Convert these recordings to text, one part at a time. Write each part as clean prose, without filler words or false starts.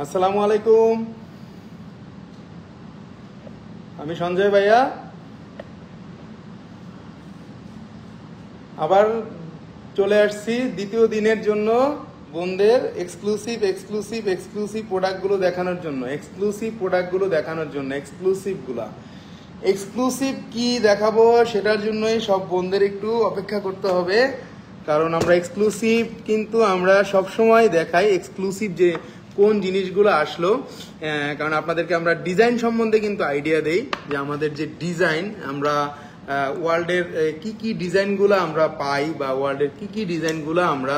আসসালামু আলাইকুম। আমি সঞ্জয় ভাইয়া আবার চলে আসছি দ্বিতীয় দিনের জন্য বোনদের এক্সক্লুসিভ প্রোডাক্টগুলো দেখানোর জন্য এক্সক্লুসিভ কি দেখাবো সেটার জন্যই সব বোনদের একটু অপেক্ষা করতে হবে, কারণ আমরা এক্সক্লুসিভ কিন্তু আমরা সবসময় দেখাই এক্সক্লুসিভ যে কোন জিনিসগুলো আসলো, কারণ আপনাদেরকে আমরা ডিজাইন সম্বন্ধে কিন্তু আইডিয়া দেই যে আমাদের যে ডিজাইন আমরা ওয়ার্ল্ডের কি কি ডিজাইনগুলো আমরা পাই বা ওয়ার্ল্ডের কি কি ডিজাইনগুলো আমরা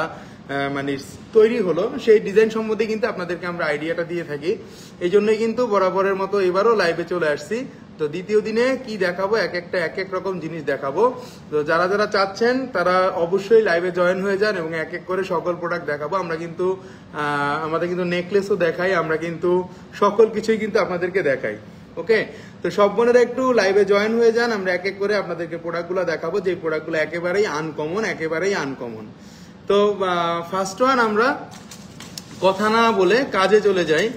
মানে তৈরি হলো সেই ডিজাইন সম্বন্ধে কিন্তু আপনাদেরকে আমরা আইডিয়াটা দিয়ে থাকি। এই জন্যই কিন্তু বরাবরের মতো এবারও লাইভে চলে আসছি। তো দ্বিতীয় দিনে কি দেখাবো, এক এক রকম জিনিস দেখাবো। তো যারা যারা চাচ্ছেন তারা অবশ্যই লাইভে জয়েন হয়ে যান এবং এক এক করে সকল প্রোডাক্ট দেখাবো। আমরা কিন্তু আমাদের কিন্তু নেকলেসও দেখাই, আমরা কিন্তু সকল কিছুই কিন্তু আপনাদেরকে দেখাই। ওকে, তো সব বোনেরা একটু লাইভে জয়েন হয়ে যান, আমরা এক এক করে আপনাদেরকে প্রোডাক্টগুলো দেখাবো যে প্রোডাক্টগুলো একেবারেই আনকমন। তো ফার্স্ট ওয়ান, আমরা কথা না বলে কাজে চলে যাই।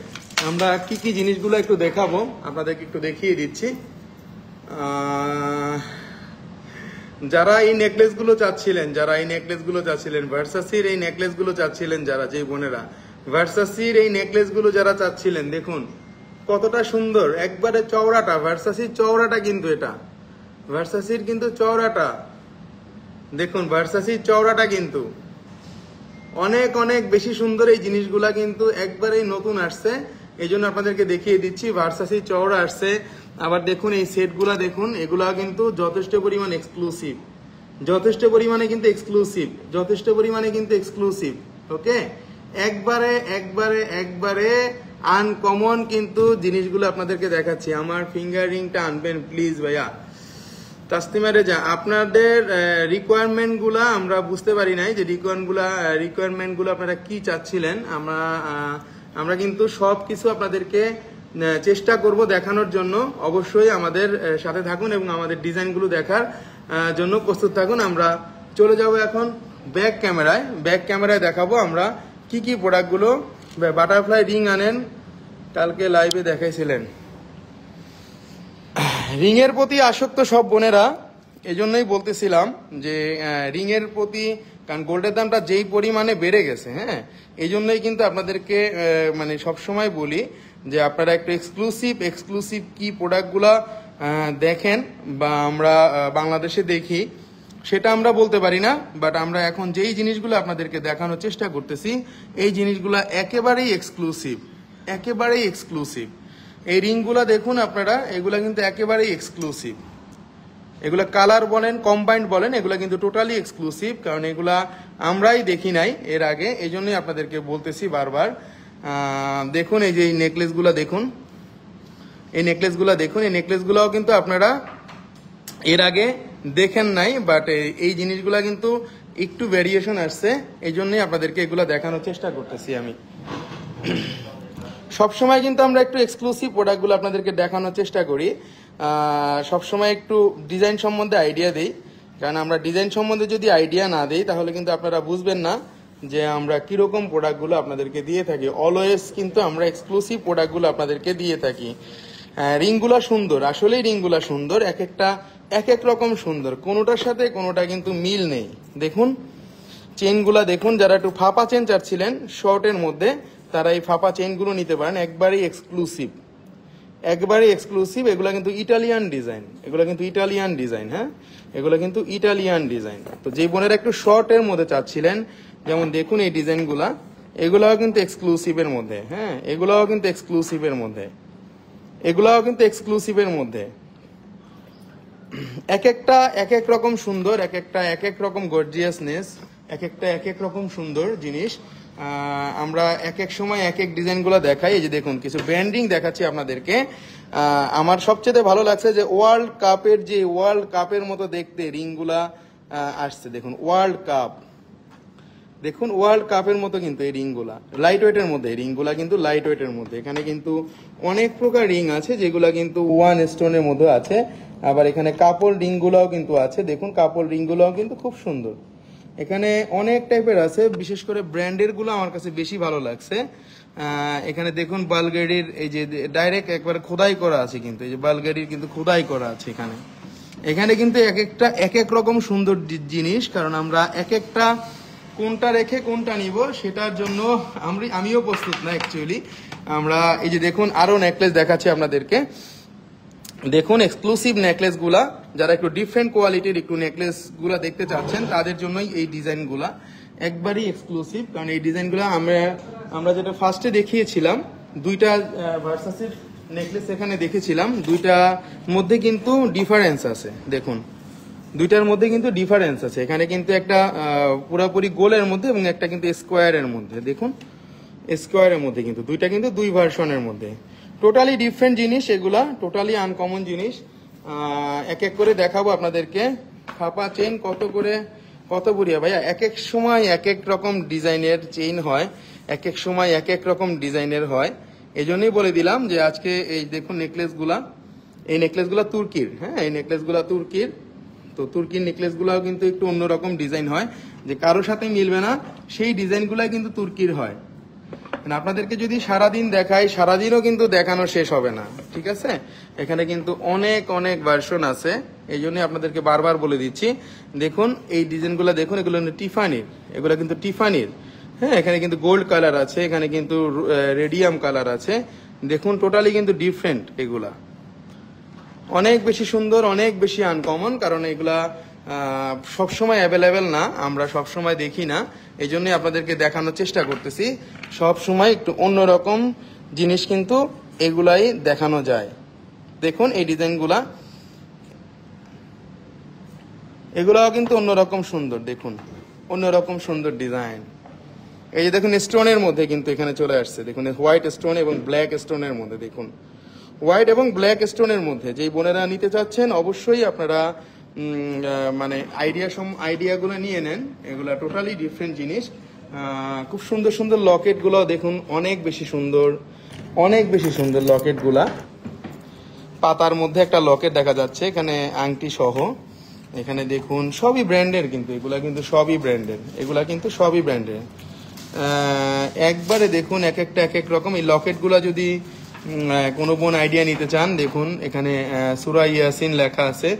আমরা কি কি জিনিসগুলো একটু দেখাবো, আপনাদেরকে একটু দেখিয়ে দিচ্ছি। যারা এই নেকলেসগুলো চাচ্ছিলেন ভার্সাসির এই নেকলেসগুলো চাচ্ছিলেন, যারা যে বোনেরা ভার্সাসির এই নেকলেসগুলো যারা চাচ্ছিলেন, দেখুন কতটা সুন্দর, একবারে চওড়াটা, ভার্সাসির চওড়াটা কিন্তু এটা ভার্সাসির কিন্তু চওড়াটা দেখুন, ভার্সাসির চওড়াটা কিন্তু অনেক বেশি সুন্দর। এই জিনিসগুলা কিন্তু একবারেই নতুন আসছে, এই জন্য আপনাদেরকে দেখিয়ে দিচ্ছি। ভার্সাসির চওড়া আসছে। আবার দেখুন এই সেটগুলা দেখুন, এগুলা কিন্তু যথেষ্ট পরিমাণে এক্সক্লুসিভ। ওকে, একবারে আনকমন কিন্তু জিনিসগুলো আপনাদেরকে দেখাচ্ছি। আমার ফিঙ্গার রিংটা আনবেন প্লিজ ভাইয়া। তাসলিমা রেজা, আপনাদের রিকোয়ারমেন্টগুলা আমরা বুঝতে পারি নাই যে রিকোয়ারমেন্টগুলো আপনারা কি চাচ্ছিলেন। আমরা কিন্তু সব কিছু আপনাদেরকে চেষ্টা করব দেখানোর জন্য। অবশ্যই আমাদের সাথে থাকুন এবং আমাদের ডিজাইনগুলো দেখার জন্য প্রস্তুত থাকুন। আমরা চলে যাব এখন ব্যাক ক্যামেরায় দেখাবো আমরা কি কি প্রোডাক্টগুলো। বাটারফ্লাই রিং আনেন, কালকে লাইভে দেখাইছিলেন। রিংয়ের প্রতি আসক্ত সব বোনেরা, এজন্যই বলতেছিলাম যে রিংয়ের প্রতি, কারণ গোল্ডের দামটা যেই পরিমাণে বেড়ে গেছে, হ্যাঁ, এই জন্যই কিন্তু আপনাদেরকে মানে সবসময় বলি যে আপনারা একটু এক্সক্লুসিভ কি প্রোডাক্টগুলা দেখেন বা আমরা বাংলাদেশে দেখি সেটা আমরা বলতে পারি না, বাট আমরা এখন যেই জিনিসগুলো আপনাদেরকে দেখানোর চেষ্টা করতেছি এই জিনিসগুলো একেবারেই এক্সক্লুসিভ। এই রিংগুলা দেখুন আপনারা, এগুলা কিন্তু একেবারেই এক্সক্লুসিভ। এগুলা কালার বলেন, কম্বাইন্ড বলেন, এগুলা কিন্তু টোটালি এক্সক্লুসিভ, কারণ এগুলা আমরাই দেখি নাই এর আগে, এই জন্যই আপনাদেরকে বলতেছি বারবার। দেখুন এই যে এই নেকলেসগুলা দেখুন, এই নেকলেসগুলাও কিন্তু আপনারা এর আগে দেখেন নাই, বাট এই জিনিসগুলা কিন্তু একটু ভ্যারিয়েশন আসছে, এই জন্যই আপনাদেরকে এগুলা দেখানোর চেষ্টা করতেছি আমি। সবসময় কিন্তু আমরা একটু এক্সক্লুসিভ প্রোডাক্টগুলো আপনাদেরকে দেখানোর চেষ্টা করি, সবসময় একটু ডিজাইন সম্বন্ধে আইডিয়া দিই, কারণ আমরা ডিজাইন সম্বন্ধে যদি আইডিয়া না দিই তাহলে কিন্তু আপনারা বুঝবেন না যে আমরা কিরকম প্রোডাক্টগুলো আপনাদেরকে দিয়ে থাকি। অলওয়েজ কিন্তু আমরা এক্সক্লুসিভ প্রোডাক্টগুলো আপনাদেরকে দিয়ে থাকি। রিংগুলা সুন্দর, আসলেই রিংগুলা সুন্দর, এক এক রকম সুন্দর, কোনোটার সাথে কোনোটা কিন্তু মিল নেই। দেখুন চেনগুলা দেখুন, যারা একটু ফাঁপা চেন চাচ্ছিলেন শর্টের মধ্যে তারা এই ফাঁপা চেনগুলো নিতে পারেন, একবারেই এক্সক্লুসিভ। এগুলা কিন্তু ইটালিয়ান ডিজাইন, হ্যাঁ, এগুলো কিন্তু ইটালিয়ান ডিজাইন। তো যে বোনেরা একটু শর্টের মধ্যে চাচ্ছিলেন, যেমন দেখুন এই ডিজাইনগুলা, এগুলাও কিন্তু এক্সক্লুসিভের মধ্যে, হ্যাঁ, এগুলাও কিন্তু এক্সক্লুসিভের মধ্যে। এক একটা এক এক রকম সুন্দর, এক এক রকম গর্জিয়াসনেস, এক এক রকম সুন্দর জিনিস। আমরা এক এক সময় এক এক ডিজাইনগুলো দেখাই। এই যে দেখুন কিছু ব্র্যান্ডিং দেখাচ্ছি আপনাদেরকে। আমার সবচেয়ে ভালো লাগছে যে ওয়ার্ল্ড কাপের মতো দেখতে রিংগুলা আসছে। দেখুন ওয়ার্ল্ড কাপের মতো কিন্তু এই রিংগুলা লাইট ওয়েটের মধ্যে, এখানে কিন্তু অনেক প্রকার রিং আছে যেগুলা কিন্তু ওয়ান স্টোনের মধ্যে আছে। আবার এখানে কাপড় রিংগুলাও কিন্তু আছে, দেখুন কাপড় রিংগুলাও কিন্তু খুব সুন্দর। এখানে অনেক টাইপের আছে, বিশেষ করে ব্র্যান্ডের গুলো আমার কাছে বেশি ভালো লাগছে। এখানে দেখুন বালগেরির এই যে ডাইরেক্ট একবার খোদাই করা আছে, কিন্তু এই যে বালগেরির কিন্তু খোদাই করা আছে এখানে। এখানে কিন্তু এক একটা এক এক রকম সুন্দর জিনিস, কারণ আমরা এক একটা কোনটা রেখে কোনটা নিব সেটার জন্য আমিও প্রস্তুত না অ্যাকচুয়ালি। আমরা এই যে দেখুন আরো নেকলেস দেখাচ্ছি আপনাদেরকে। দেখুন এক্সক্লুসিভ নেকলেস গুলা, যারা একটু ডিফারেন্ট কোয়ালিটির একটু নেকলেস গুলা দেখতে চাচ্ছেন তাদের জন্যই এই ডিজাইন গুলা একবারই এক্সক্লুসিভ। কারণ এই ডিজাইন গুলা আমরা যেটা ফার্স্টে দেখিয়েছিলাম, দুইটা ভার্সাসির নেকলেস এখানে দেখেছিলাম, দুইটার মধ্যে কিন্তু ডিফারেন্স আছে। দেখুন দুইটার মধ্যে কিন্তু ডিফারেন্স আছে, এখানে কিন্তু একটা পুরোপুরি গোলের মধ্যে এবং একটা কিন্তু স্কোয়ারের মধ্যে। দেখুন স্কোয়ারের মধ্যে কিন্তু দুইটা কিন্তু দুই ভার্সনের মধ্যে, টোটালি ডিফারেন্ট জিনিস এগুলা, টোটালি আনকমন জিনিস। এক এক করে দেখাবো আপনাদেরকে। খাপা চেইন কত বুড়িয়া ভাইয়া, এক এক সময় এক এক রকম ডিজাইনের চেইন হয়, এক এক সময় এক এক রকম ডিজাইনের হয়। এই জন্যই বলে দিলাম যে আজকে এই দেখুন নেকলেসগুলা, এই নেকলেসগুলা তুর্কির, হ্যাঁ এই নেকলেসগুলা তুর্কির। তো তুর্কির নেকলেসগুলাও কিন্তু একটু অন্যরকম ডিজাইন হয়, যে কারোর সাথে মিলবে না সেই ডিজাইনগুলাই কিন্তু তুর্কির হয়। আপনাদেরকে যদি সারাদিন দেখাই, সারাদিনও কিন্তু দেখানো শেষ হবে না, ঠিক আছে। এখানে কিন্তু অনেক অনেক ভার্সন আছে, এই জন্য আপনাদেরকে বারবার বলে দিচ্ছি। দেখুন এই ডিজাইনগুলো দেখুন, এগুলো টিফানির, এগুলো কিন্তু টিফানির, হ্যাঁ। এখানে কিন্তু গোল্ড কালার আছে, এখানে কিন্তু রেডিয়াম কালার আছে। দেখুন টোটালি কিন্তু ডিফারেন্ট, এগুলা অনেক বেশি সুন্দর, অনেক বেশি আনকমন, কারণ এগুলা সবসময় অ্যাভেলেবেল না, আমরা সবসময় দেখি না, এই জন্যই আপনাদেরকে দেখানোর চেষ্টা করতেছি। সব সময় একটু অন্যরকম জিনিস কিন্তু এগুলাই দেখানো যায়। দেখুন এই ডিজাইনগুলা, এগুলাও কিন্তু অন্যরকম সুন্দর, দেখুন অন্যরকম সুন্দর ডিজাইন। এই যে দেখুন স্টোনের মধ্যে কিন্তু এখানে চলে আসছে, দেখুন হোয়াইট স্টোন এবং ব্ল্যাক স্টোনের মধ্যে, দেখুন হোয়াইট এবং ব্ল্যাক স্টোনের মধ্যে যেই বোনেরা নিতে চাচ্ছেন অবশ্যই আপনারা মানে আইডিয়াগুলো নিয়ে নেন। এগুলা টোটালি ডিফারেন্ট জিনিস। খুব সুন্দর সুন্দর লকেটগুলো দেখুন, অনেক বেশি সুন্দর, অনেক বেশি সুন্দর লকেটগুলা। পাতার মধ্যে একটা লকেট দেখা যাচ্ছে এখানে আংটি সহ। এখানে দেখুন সবই ব্র্যান্ডের, কিন্তু এগুলা কিন্তু সবই ব্র্যান্ডের, এগুলা কিন্তু সবই ব্র্যান্ডের। একবারে দেখুন এক একটা এক এক রকম। এই লকেটগুলা যদি কোনো বোন আইডিয়া নিতে চান, দেখুন এখানে সূরা ইয়াসিন লেখা আছে।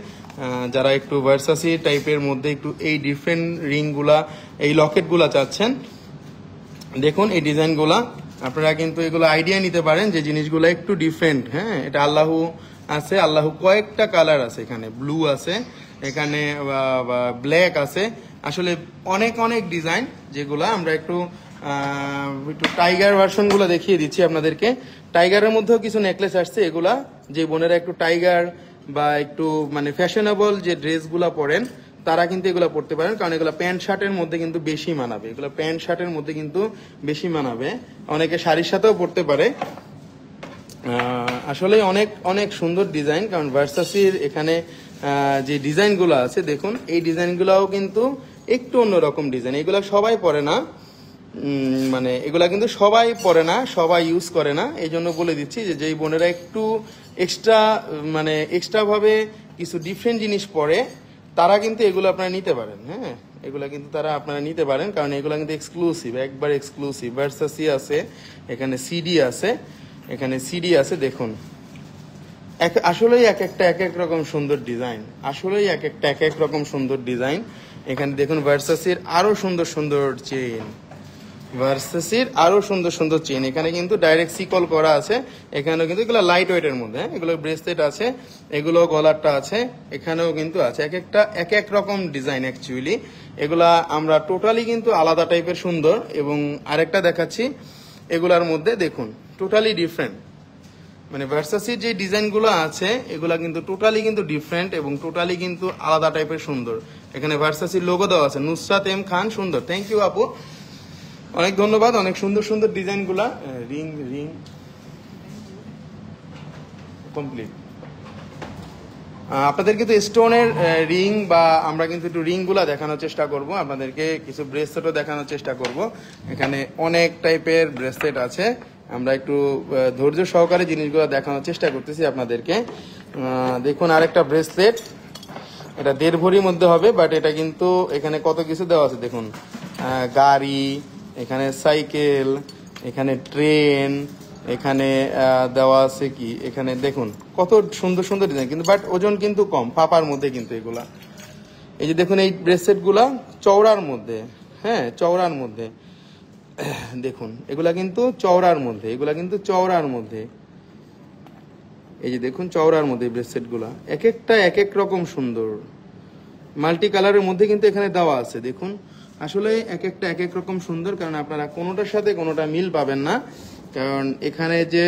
যারা একটু ভার্সাসি টাইপের মধ্যে একটু এই ডিফারেন্ট রিংগুলা, এই লকেটগুলা চাচ্ছেন, দেখুন এই ডিজাইনগুলা আপনারা কিন্তু এগুলো আইডিয়া নিতে পারেন যে জিনিসগুলো একটু ডিফারেন্ট। হ্যাঁ, এটা আল্লাহু আছে, আল্লাহু কয়েকটা কালার আছে, এখানে ব্লু আছে, এখানে ব্ল্যাক আছে, আসলে অনেক অনেক ডিজাইন, যেগুলো আমরা একটু টাইগার ভার্সনগুলো দেখিয়ে দিচ্ছি আপনাদেরকে। টাইগারের মধ্যেও কিছু নেকলেস আসছে, এগুলা যে বোনেরা একটু টাইগার বা একটু মানে ফ্যাশনেবল যে ড্রেসগুলা পরেন তারা কিন্তু এগুলো পড়তে পারেন, কারণ এগুলো প্যান্ট শার্টের মধ্যে কিন্তু বেশি মানাবে, এগুলো প্যান্ট শার্টের মধ্যে কিন্তু বেশি মানাবে, অনেকে শাড়ির সাথেও পড়তে পারে। আসলে অনেক অনেক সুন্দর ডিজাইন, কারণ ভার্সাসির এখানে যে ডিজাইনগুলো আছে দেখুন, এই ডিজাইনগুলোও কিন্তু একটু অন্যরকম ডিজাইন, এগুলো সবাই পরে না, মানে এগুলা কিন্তু সবাই পরে না, সবাই ইউজ করে না। এই জন্য বলে দিচ্ছি যে যেই বোনেরা একটু এক্সট্রা মানে এক্সট্রা ভাবে কিছু ডিফারেন্ট জিনিস পরে তারা কিন্তু এগুলো আপনারা নিতে পারেন। হ্যাঁ, এগুলা কিন্তু তারা আপনারা নিতে পারেন, কারণ এগুলো কিন্তু এক্সক্লুসিভ, একবার এক্সক্লুসিভ। ভার্সাসি আছে, এখানে সিডি আছে, এখানে সিডি আছে। দেখুন আসলেই এক একটা এক এক রকম সুন্দর ডিজাইন, আসলেই এক একটা এক এক রকম সুন্দর ডিজাইন। এখানে দেখুন ভার্সাসির আরো সুন্দর সুন্দর চেইন, ভার্সাসির আরো সুন্দর সুন্দর চেইন, এখানে কিন্তু ডাইরেক্ট সিকল করা আছে, এখানেও কিন্তু এগুলো লাইট ওয়েটের মধ্যে, এগুলো ব্রেসলেট আছে, এগুলো গলারটা আছে, এখানেও কিন্তু আছে, এক একটা এক এক রকম ডিজাইন অ্যাকচুয়ালি। এগুলা আমরা টোটালি কিন্তু আলাদা টাইপের সুন্দর। এবং আরেকটা দেখাচ্ছি, এগুলার মধ্যে দেখুন টোটালি ডিফারেন্ট, মানে ভার্সাসির যে ডিজাইনগুলো আছে এগুলা কিন্তু টোটালি কিন্তু ডিফারেন্ট এবং টোটালি কিন্তু আলাদা টাইপের সুন্দর। এখানে ভার্সাসির লোগো দেওয়া আছে, নুসরাত এম খান, সুন্দর, থ্যাংক ইউ আপু, অনেক ধন্যবাদ, অনেক সুন্দর সুন্দর ডিজাইনগুলা। Ring ring complete. আপনাদের কিন্তু স্টোনের রিং বা আমরা কিন্তু একটু রিংগুলা দেখানোর চেষ্টা করব, আপনাদেরকে কিছু ব্রেসলেটও দেখানোর চেষ্টা করব। এখানে অনেক টাইপের ব্রেসলেট আছে, আমরা একটু ধৈর্য সহকারে জিনিসগুলো দেখানোর চেষ্টা করতেছি আপনাদেরকে। দেখুন আরেকটা ব্রেসলেট, এটা 1.5 ভরির মধ্যে হবে, বাট এটা কিন্তু এখানে কত কিছু দেওয়া আছে দেখুন, গাড়ি, এখানে সাইকেল, এখানে ট্রেন, এখানে দেওয়া আছে কি, এখানে দেখুন কত সুন্দর সুন্দর ডিজাইন, কিন্তু বাট ওজন কিন্তু কম, পাপার মধ্যে কিন্তু এগুলা। এই যে দেখুন এই ব্রেসলেট গুলা চওড়ার মধ্যে, হ্যাঁ চওড়ার মধ্যে দেখুন, এগুলা কিন্তু চওড়ার মধ্যে, এগুলা কিন্তু চওড়ার মধ্যে, এই যে দেখুন চওড়ার মধ্যে ব্রেসলেট গুলা এক একটা এক এক রকম সুন্দর, মাল্টি কালারের মধ্যে কিন্তু এখানে দেওয়া আছে দেখুন। আসলে এক একটা এক এক রকম সুন্দর, কারণ আপনারা কোনোটার সাথে কোনোটা মিল পাবেন না, কারণ এখানে যে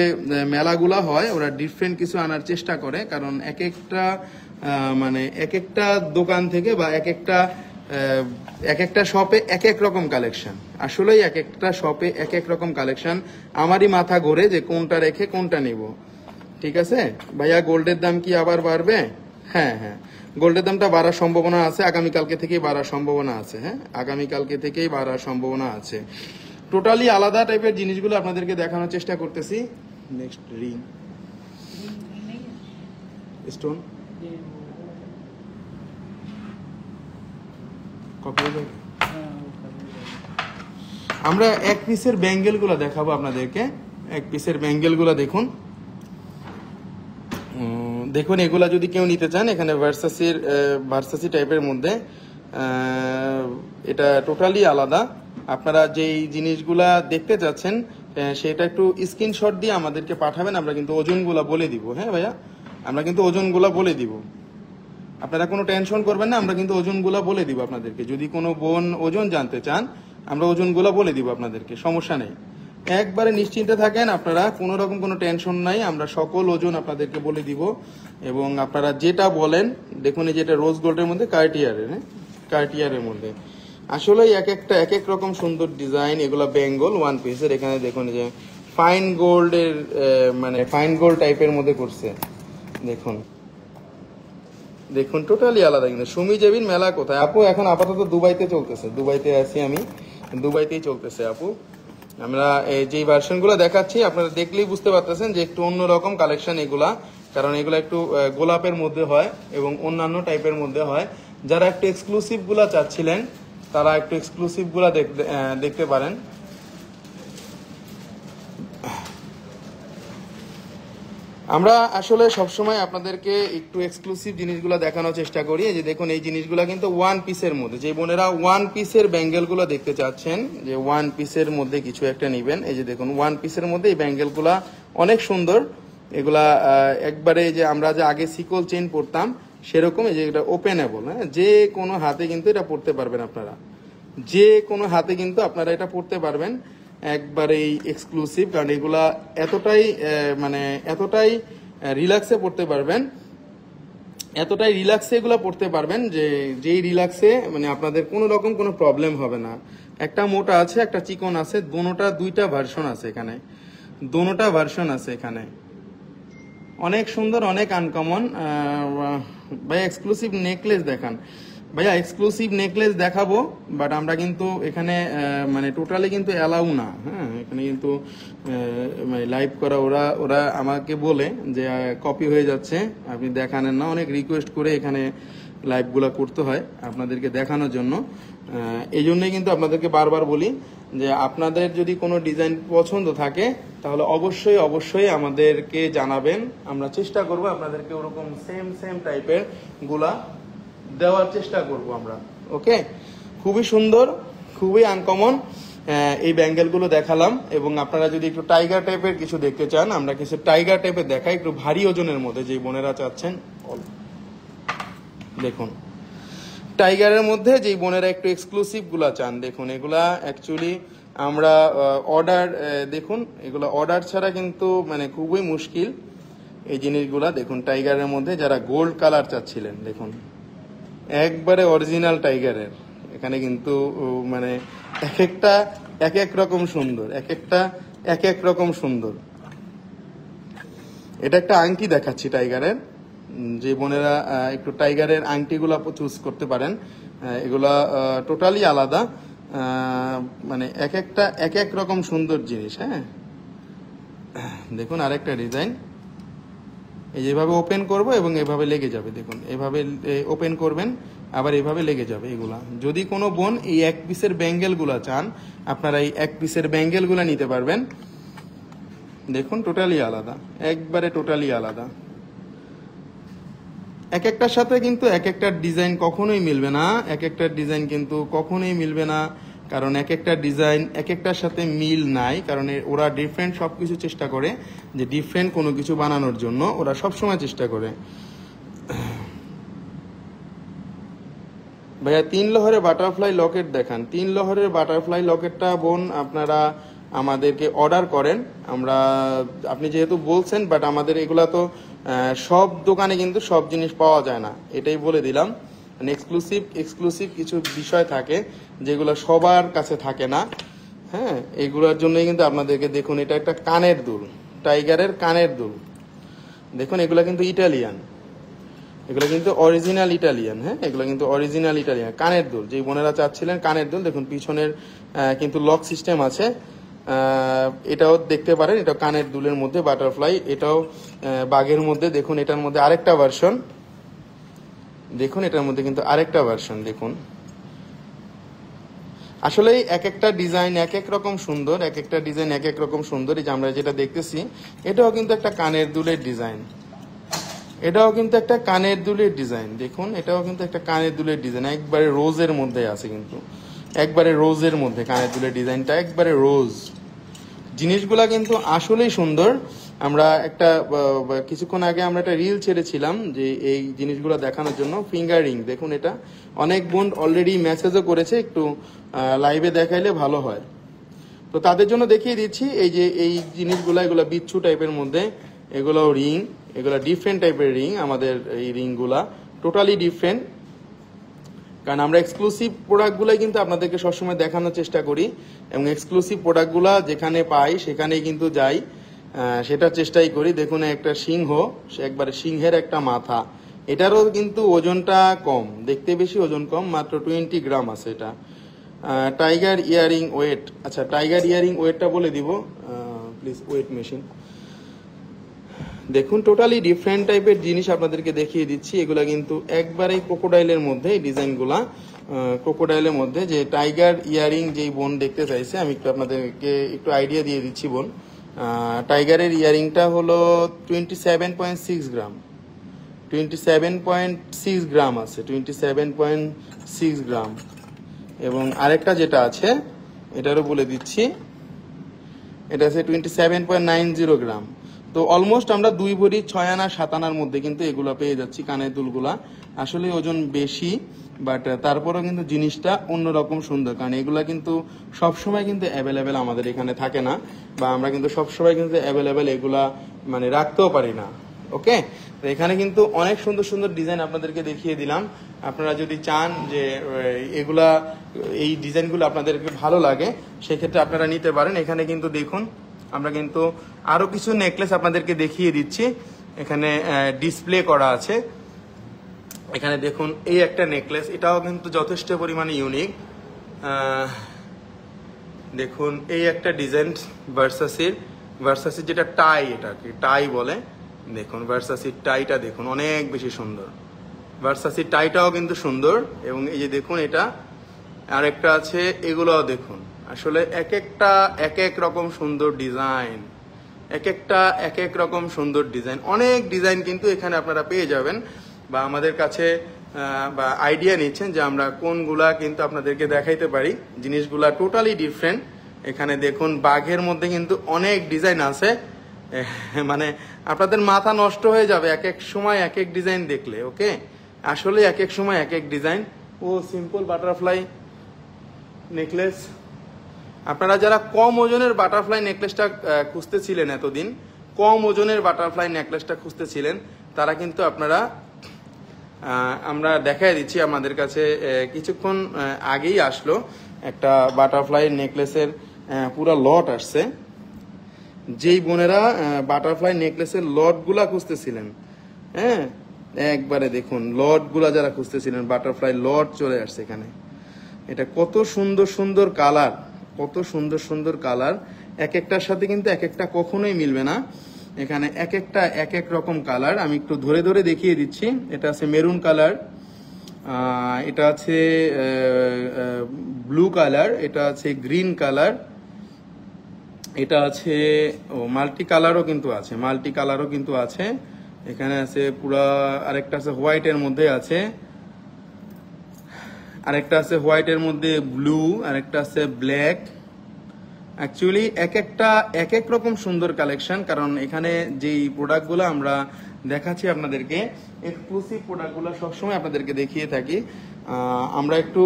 মেলাগুলা হয় ওরা ডিফারেন্ট কিছু আনার চেষ্টা করে, কারণ এক একটা মানে এক একটা দোকান থেকে বা এক একটা শপে এক এক রকম কালেকশন, আসলেই এক একটা শপে এক এক রকম কালেকশন। আমারই মাথা ঘোরে যে কোনটা রেখে কোনটা নিব। ঠিক আছে ভাইয়া, গোল্ডের দাম কি আবার বাড়বে? হ্যাঁ হ্যাঁ, গোল্ডের দামটা বাড়ার সম্ভাবনা আছে, আগামীকালকে থেকেই বাড়ার সম্ভাবনা আছে। হ্যাঁ, আগামীকালকে থেকেই বাড়ার সম্ভাবনা আছে। টোটালি আলাদা টাইপের জিনিসগুলো আপনাদেরকে দেখানোর চেষ্টা করতেছি। নেক্সট রিং স্টোন আমরা এক পিসের ব্যাঙ্গেল গুলা দেখাবো আপনাদেরকে। এক পিসের ব্যাঙ্গেল গুলা দেখুন, দেখুন এগুলা যদি কেউ নিতে চান, এখানে ভার্সাসি টাইপের মধ্যে, এটা টোটালি আলাদা। আপনারা যেই জিনিসগুলা দেখতে চাচ্ছেন সেটা একটু স্ক্রিনশট দিয়ে আমাদেরকে পাঠাবেন, আমরা কিন্তু ওজনগুলা বলে দিব। হ্যাঁ ভাইয়া, আমরা কিন্তু ওজনগুলা বলে দিব, আপনারা কোনো টেনশন করবেন না, আমরা কিন্তু ওজনগুলা বলে দিব আপনাদেরকে। যদি কোনো বোন ওজন জানতে চান, আমরা ওজনগুলা বলে দিব আপনাদেরকে, সমস্যা নেই, একবারে নিশ্চিন্তে থাকেন আপনারা, কোনো রকম কোনো টেনশন নাই, আমরা সকল ওজন আপনাদেরকে বলে দিব। এবং আপনারা যেটা বলেন, দেখুন এই যেটা রোজ গোল্ডের মধ্যে কার্টিয়ারের, হ্যাঁ কার্টিয়ারের মধ্যে আসলে এক একটা এক এক রকম সুন্দর ডিজাইন। এগুলা বেঙ্গল ওয়ান পিসের, এখানে দেখুন যে ফাইন গোল্ডের মানে ফাইন গোল্ড টাইপের মধ্যে করছে, দেখুন দেখুন টোটালি আলাদা। কিন্তু সুমি জেবিন মেলা কোথায় আপু? এখন আপাতত দুবাইতে চলতেছে, দুবাইতে আছি আমি, দুবাইতেই চলতেছে আপু। আমরা যেই ভার্সনগুলো দেখাচ্ছি আপনারা দেখলেই বুঝতে পারতেছেন যে একটু অন্যরকম কালেকশন এগুলা, কারণ এগুলা একটু গোলাপের মধ্যে হয় এবং অন্যান্য টাইপের মধ্যে হয়। যারা একটু এক্সক্লুসিভ গুলা চাচ্ছিলেন তারা একটু এক্সক্লুসিভ গুলা দেখতে পারেন। আমরা আসলে সবসময় আপনাদেরকে একটু এক্সক্লুসিভ জিনিসগুলো দেখানোর চেষ্টা করি। এই যে দেখুন এই জিনিসগুলো কিন্তু ওয়ান পিসের মধ্যে, যে বোনেরা ওয়ান পিসের ব্যাঙ্গেলগুলো দেখতে চাচ্ছেন, যে ওয়ান পিসের মধ্যে কিছু একটা নেবেন, এই যে দেখুন ওয়ান পিসের মধ্যে এই ব্যাঙ্গেলগুলা অনেক সুন্দর। এগুলা একবারে যে আমরা যে আগে সিকল চেইন পরতাম সেরকম, এই যে এটা ওপেনেবল, হ্যাঁ যে কোনো হাতে কিন্তু এটা পরতে পারবেন আপনারা, যে কোনো হাতে কিন্তু আপনারা এটা পরতে পারবেন। একবারেই এক্সক্লুসিভ, কারণ এগুলা এতটাই মানে এতটাই রিল্যাক্সে পড়তে পারবেন, এতটাই রিল্যাক্সে এগুলো পড়তে পারবেন যে যেই রিল্যাক্সে মানে আপনাদের কোনো রকম কোনো প্রবলেম হবে না। একটা মোটা আছে, একটা চিকন আছে, দুইটা ভার্সন আছে এখানে, দোনোটা ভার্সন আছে এখানে, অনেক সুন্দর, অনেক আনকমন। ভাই এক্সক্লুসিভ নেকলেস দেখান। ভাইয়া এক্সক্লুসিভ নেকলেস দেখাবো, বাট আমরা কিন্তু এখানে মানে টোটালি কিন্তু অ্যালাউ না। হ্যাঁ, এখানে কিন্তু লাইভ করা ওরা আমাকে বলে যে কপি হয়ে যাচ্ছে, আপনি দেখানেন না, অনেক রিকোয়েস্ট করে এখানে লাইভগুলো করতে হয় আপনাদেরকে দেখানোর জন্য। এই জন্যই কিন্তু আপনাদেরকে বারবার বলি যে আপনাদের যদি কোনো ডিজাইন পছন্দ থাকে তাহলে অবশ্যই অবশ্যই আমাদেরকে জানাবেন, আমরা চেষ্টা করব আপনাদেরকে ওরকম সেম টাইপের গুলা দেওয়ার চেষ্টা করব আমরা। ওকে, খুবই সুন্দর, খুবই আনকমন এই ব্যাঙ্গেলগুলো দেখালাম। এবং আপনারা যদি একটু টাইগার টাইপের কিছু দেখতে চান, আমরা কিছু টাইগার টাইপের দেখাই, একটু ভারী ওজনের মধ্যে, যে বোনেরা চাচ্ছেন। দেখুন টাইগারের মধ্যে যেই বোনেরা একটু এক্সক্লুসিভ গুলা চান, দেখুন এগুলা অ্যাকচুয়ালি আমরা অর্ডার, দেখুন এগুলো অর্ডার ছাড়া কিন্তু মানে খুবই মুশকিল এই জিনিসগুলা। দেখুন টাইগারের মধ্যে যারা গোল্ড কালার চাচ্ছিলেন, দেখুন একবারে অরিজিনাল টাইগারের, এখানে কিন্তু মানে এক একটা এক এক রকম সুন্দর, এক একটা এক এক রকম সুন্দর। এটা একটা আংটি দেখাচ্ছি টাইগারের, যে বোনেরা একটু টাইগারের আংটিগুলা চুজ করতে পারেন, এগুলা টোটালি আলাদা, মানে এক একটা এক এক রকম সুন্দর জিনিস। হ্যাঁ, দেখুন আরেকটা ডিজাইন, এই যেভাবে ওপেন করব এবং এভাবে লেগে যাবে, দেখুন এভাবে ওপেন করবেন, আবার এভাবে লেগে যাবে এগুলা। যদি কোনো বোন এই এক পিসের ব্যাঙ্গেলগুলা চান, আপনারা এই এক পিসের ব্যাঙ্গেলগুলা নিতে পারবেন। দেখুন টোটালি আলাদা, একবারে টোটালি আলাদা। এক একটার সাথে কিন্তু এক একটা ডিজাইন কখনোই মিলবে না, এক একটা ডিজাইন কিন্তু কখনোই মিলবে না, কারণ এক একটা ডিজাইন এক একটার সাথে মিল নাই, কারণ ওরা ডিফারেন্ট সব কিছু চেষ্টা করে যে ডিফারেন্ট কোনো কিছু বানানোর জন্য ওরা সবসময় চেষ্টা করে। ভাইয়া 3 লহরের বাটারফ্লাই লকেট দেখান। 3 লহরের বাটারফ্লাই লকেটটা বোন আপনারা আমাদেরকে অর্ডার করেন, আমরা আপনি যেহেতু বলছেন, বাট আমাদের এগুলা তো সব দোকানে কিন্তু সব জিনিস পাওয়া যায় না, এটাই বলে দিলাম। মানে এক্সক্লুসিভ কিছু বিষয় থাকে যেগুলো সবার কাছে থাকে না। হ্যাঁ, এগুলোর জন্যই কিন্তু আপনাদেরকে, দেখুন এটা একটা কানের দুল, টাইগারের কানের দুল। দেখুন এগুলো কিন্তু ইটালিয়ান, এগুলো কিন্তু অরিজিনাল ইটালিয়ান। হ্যাঁ, এগুলো কিন্তু অরিজিনাল ইটালিয়ান কানের দুল। যে বোনেরা চাচ্ছিলেন কানের দুল, দেখুন পিছনের কিন্তু লক সিস্টেম আছে, এটাও দেখতে পারেন। এটা কানের দুলের মধ্যে বাটারফ্লাই, এটাও বাঘের মধ্যে। দেখুন এটার মধ্যে আরেকটা ভার্সন, দেখুন এটার মধ্যে কিন্তু আরেকটা ভার্সন। দেখুন আসলেই এক একটা ডিজাইন এক এক রকম সুন্দর, এক একটা ডিজাইন এক এক রকম সুন্দর। এই যে আমরা যেটা দেখতেছি, এটাও কিন্তু একটা কানের দুলের ডিজাইন, এটাও কিন্তু একটা কানের দুলের ডিজাইন। দেখুন এটাও কিন্তু একটা কানের দুলের ডিজাইন, একবারে রোজের মধ্যে আছে, কিন্তু একবারে রোজের মধ্যে কানের দুলের ডিজাইনটা, একবারে রোজ। জিনিসগুলা কিন্তু আসলেই সুন্দর। আমরা একটা কিছুক্ষণ আগে আমরা একটা রিল ছেড়েছিলাম যে এই জিনিসগুলো দেখানোর জন্য, ফিঙ্গার রিং। দেখুন এটা অনেক বোন অলরেডি মেসেজও করেছে, একটু লাইভে দেখাইলে ভালো হয়, তো তাদের জন্য দেখিয়ে দিচ্ছি। এই যে এই জিনিসগুলো, এগুলো বিচ্ছু টাইপের মধ্যে, এগুলো রিং, এগুলো ডিফারেন্ট টাইপের রিং। আমাদের এই রিংগুলা টোটালি ডিফারেন্ট, কারণ আমরা এক্সক্লুসিভ প্রোডাক্টগুলাই কিন্তু আপনাদেরকে সবসময় দেখানোর চেষ্টা করি, এবং এক্সক্লুসিভ প্রোডাক্টগুলা যেখানে পাই সেখানেই কিন্তু যাই, সেটা চেষ্টাই করি। দেখুন একটা সিংহ, একবারে সিংহের একটা মাথা, এটারও কিন্তু ওজনটা কম, দেখতে বেশি, ওজন কম, মাত্র 20 গ্রাম আছে এটা। টাইগার ইয়ারিং ওয়েট, আচ্ছা টাইগার ইয়ারিং ওয়েটটা বলে দিব প্লিজ, ওয়েট মেশিন। দেখুন টোটালি ডিফারেন্ট টাইপের জিনিস আপনাদেরকে দেখিয়ে দিচ্ছি। এগুলা কিন্তু একবারেই ক্রোকোডাইলের মধ্যে, এই ডিজাইনগুলা ক্রোকোডাইলের মধ্যে। যে টাইগার ইয়ারিং যেই বোন দেখতে চাইছে, আমি একটু আপনাদেরকে একটু আইডিয়া দিয়ে দিচ্ছি বোন। টাইগারের ইয়ারিংটা হলো 27.6 গ্রাম, 27.6 গ্রাম আছে, 27.6 গ্রাম। এবং আরেকটা যেটা আছে এটারও বলে দিচ্ছি, এটা আছে 27.90 গ্রাম। তো অলমোস্ট আমরা 2 ভরি 6 আনা 7 আনার মধ্যে কিন্তু এগুলা পেয়ে যাচ্ছি, কানের দুলগুলা। আসলে ওজন বেশি, বাট তারপরেও কিন্তু জিনিসটা অন্যরকম সুন্দর, কারণ এগুলা কিন্তু সবসময় কিন্তু অ্যাভেলেবেল আমাদের এখানে থাকে না, বা আমরা কিন্তু সবসময় কিন্তু অ্যাভেলেবেল এগুলা মানে রাখতেও পারি না। ওকে, তো এখানে কিন্তু অনেক সুন্দর সুন্দর ডিজাইন আপনাদেরকে দেখিয়ে দিলাম। আপনারা যদি চান যে এগুলা, এই ডিজাইনগুলো আপনাদেরকে ভালো লাগে, সেক্ষেত্রে আপনারা নিতে পারেন। এখানে কিন্তু দেখুন আমরা কিন্তু আরো কিছু নেকলেস আপনাদেরকে দেখিয়ে দিচ্ছি, এখানে ডিসপ্লে করা আছে। এখানে দেখুন এই একটা নেকলেস, এটাও কিন্তু যথেষ্ট পরিমাণে ইউনিক। দেখুন এই একটা ডিজাইন, ভার্সাসির যেটা টাই, এটাকে টাই বলে। দেখুন ভার্সাসির টাইটা দেখুন অনেক বেশি সুন্দর, ভার্সাসির টাইটাও কিন্তু সুন্দর। এবং এই যে দেখুন এটা আরেকটা আছে, এগুলোও দেখুন। আসলে এক একটা এক এক রকম সুন্দর ডিজাইন, এক একটা এক এক রকম সুন্দর ডিজাইন, অনেক ডিজাইন কিন্তু এখানে আপনারা পেয়ে যাবেন। বা আমাদের কাছে বা আইডিয়া নিচ্ছেন যে আমরা কোনগুলা কিন্তু আপনাদেরকে দেখাইতে পারি। জিনিসগুলা টোটালি ডিফারেন্ট। এখানে দেখুন বাঘের মধ্যে কিন্তু অনেক ডিজাইন আছে, মানে আপনাদের মাথা নষ্ট হয়ে যাবে এক এক সময় এক এক ডিজাইন দেখলে। ওকে, আসলে এক এক সময় এক এক ডিজাইন। ও সিম্পল বাটারফ্লাই নেকলেস, আপনারা যারা কম ওজনের বাটারফ্লাই নেকলেসটা খুঁজতেছিলেন, এতদিন কম ওজনের বাটারফ্লাই নেকলেসটা খুঁজতেছিলেন, তারা কিন্তু আপনারা, আমরা দেখাই দিচ্ছি। আমাদের কাছে কিছুক্ষণ আগেই আসলো একটা বাটারফ্লাই নেকলেসের পুরো লট আসছে। যেই বোনেরা বাটারফ্লাই নেকলেসের লটগুলা খুঁজতেছিলেন, হ্যাঁ একবারে দেখুন লটগুলা যারা খুঁজতেছিলেন, বাটারফ্লাই লট চলে আসছে এখানে। এটা কত সুন্দর সুন্দর কালার, কত সুন্দর সুন্দর কালার, এক একটার সাথে কিন্তু এক একটা কখনোই মিলবে না। এখানে এক একটা এক এক রকম কালার, আমি একটু ধরে ধরে দেখিয়ে দিচ্ছি। এটা আছে মেরুন কালার, এটা আছে ব্লু কালার, এটা আছে গ্রিন কালার, এটা আছে মাল্টি কালারও কিন্তু আছে, মাল্টি কালারও কিন্তু আছে। এখানে আছে পুরা, আরেকটা আছে হোয়াইটের মধ্যে আছে, আরেকটা আছে হোয়াইটের মধ্যে ব্লু, আরেকটা আছে ব্ল্যাক। অ্যাকচুয়ালি এক একটা এক এক রকম সুন্দর কালেকশন, কারণ এখানে যেই প্রোডাক্টগুলো আমরা দেখাচ্ছি আপনাদেরকে, এক্সক্লুসিভ প্রোডাক্টগুলো সবসময় আপনাদেরকে দেখিয়ে থাকি। আমরা একটু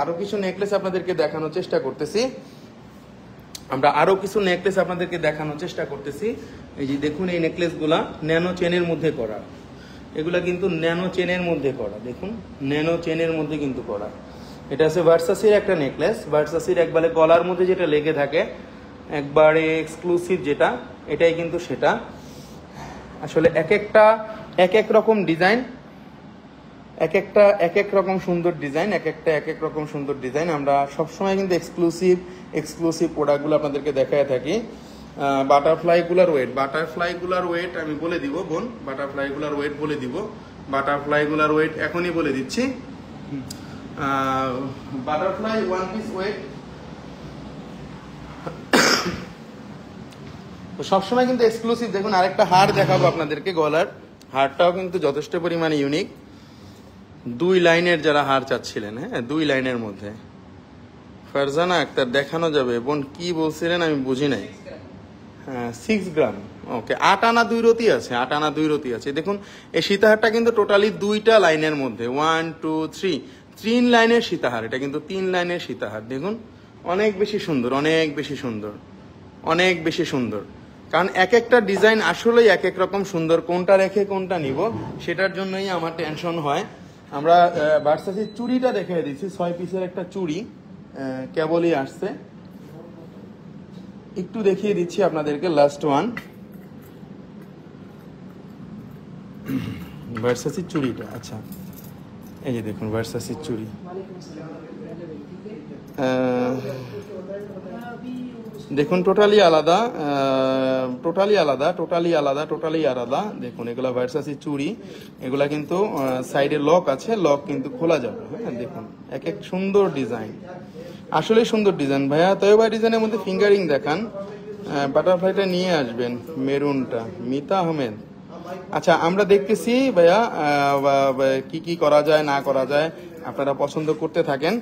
আরো কিছু নেকলেস আপনাদেরকে দেখানোর চেষ্টা করতেছি, এই যে দেখুন এই নেকলেসগুলা ন্যানো চেনের মধ্যে করা, এগুলা কিন্তু ন্যানো চেনের মধ্যে করা, দেখুন ন্যানো চেনের মধ্যে কিন্তু করা। এটা আছে ভার্সাসির একটা নেকলেস, ভার্সাসির একবারে গলার মধ্যে যেটা লেগে থাকে, একবারে এক্সক্লুসিভ যেটা, এটাই কিন্তু সেটা। আসলে এক একটা এক এক রকম ডিজাইন, এক একটা এক এক রকম সুন্দর ডিজাইন, এক একটা এক এক রকম সুন্দর ডিজাইন। আমরা সবসময় কিন্তু এক্সক্লুসিভ প্রোডাক্টগুলো আপনাদেরকে দেখায় থাকি। বাটারফ্লাইগুলার ওয়েট আমি বলে দিব বোন, বাটারফ্লাইগুলার ওয়েট বলে দিব, বাটারফ্লাইগুলার ওয়েট এখনই বলে দিচ্ছি। বাটারফ্লাই ওয়ান পিস ওয়েট তো সবসময় কিন্তু এক্সক্লুসিভ। দেখুন আরেকটা হার দেখাবো আপনাদেরকে, গলার হারটাও কিন্তু যথেষ্ট পরিমাণে ইউনিক। 2 লাইনের যারা হার চাচ্ছিলেন, হ্যাঁ 2 লাইনের মধ্যে, ফারজানা আক্তার দেখানো যাবে বোন, কি বলছিলেন আমি বুঝি নাই। হ্যাঁ 6 গ্রাম, ওকে। 8 আনা 2 রতি আছে, 8 আনা 2 রতি আছে। দেখুন এই সীতাহারটা কিন্তু টোটালি 2টা লাইনের মধ্যে, 1 2 3 3 লাইনের সীতাহার, এটা কিন্তু 3 লাইনের সীতাহার। দেখুন অনেক বেশি সুন্দর, অনেক বেশি সুন্দর, অনেক বেশি সুন্দর। কারণ এক একটা ডিজাইন আসলেই এক এক রকম সুন্দর, কোনটা রেখে কোনটা নিব সেটার জন্যই আমার টেনশন হয়। আমরা ভার্সাসির চুড়িটা দেখিয়ে দিচ্ছি, 6 পিসের একটা চুড়ি কেবলই আসছে, একটু দেখিয়ে দিচ্ছি আপনাদেরকে। লাস্ট ওয়ান ভার্সাসির চুড়িটা, আচ্ছা এই যে দেখুন ভার্সাসির চুড়ি, দেখুন টোটালি আলাদা, টোটালি আলাদা, টোটালি আলাদা, টোটালি আলাদা। দেখুন এগুলা ভার্সাসির চুড়ি, এগুলা কিন্তু সাইডে লক আছে, লক কিন্তু খোলা যাবে। হ্যাঁ দেখুন এক এক সুন্দর ডিজাইন, আসলেই সুন্দর ডিজাইন। ভাইয়া তয়বা ডিজাইনের মধ্যে ফিঙ্গারিং দেখান, বাটারফ্লাইটা নিয়ে আসবেন, মেরুনটা। মিতা আহমেদ, আচ্ছা আমরা দেখতেছি ভাইয়া কি কি করা যায় না করা যায়, আপনারা পছন্দ করতে থাকেন।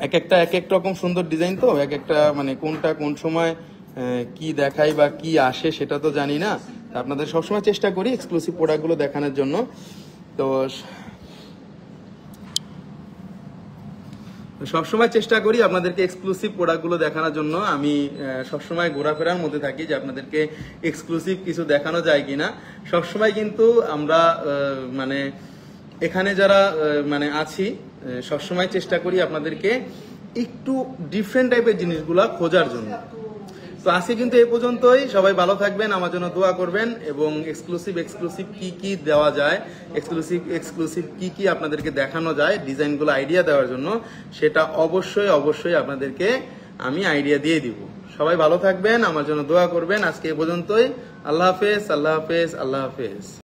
এক একটা এক এক রকম সুন্দর ডিজাইন, তো এক একটা মানে কোনটা কোন সময় কি দেখাই বা কি আসে সেটা তো জানি না। আপনাদের সবসময় চেষ্টা করি এক্সক্লুসিভ প্রোডাক্টগুলো দেখানোর জন্য। তো সবসময় চেষ্টা করি আপনাদেরকে এক্সক্লুসিভ প্রোডাক্টগুলো দেখানোর জন্য। আমি সবসময় ঘোরাফেরার মধ্যে থাকি যে আপনাদেরকে এক্সক্লুসিভ কিছু দেখানো যায় কিনা। সবসময় কিন্তু আমরা মানে এখানে যারা মানে আছি সবসময় চেষ্টা করি আপনাদেরকে একটু ডিফারেন্ট টাইপের জিনিসগুলা খোঁজার জন্য। তো আজকে কিন্তু এই পর্যন্তই, সবাই ভালো থাকবেন, আমার জন্য দোয়া করবেন, এবং এক্সক্লুসিভ কি কি দেওয়া যায়, এক্সক্লুসিভ কি কি আপনাদেরকে দেখানো যায় ডিজাইনগুলো আইডিয়া দেওয়ার জন্য, সেটা অবশ্যই আপনাদেরকে আমি আইডিয়া দিয়ে দিব। সবাই ভালো থাকবেন, আমার জন্য দোয়া করবেন। আজকে এই পর্যন্তই, আল্লাহ হাফেজ, আল্লাহ হাফেজ, আল্লাহ হাফেজ।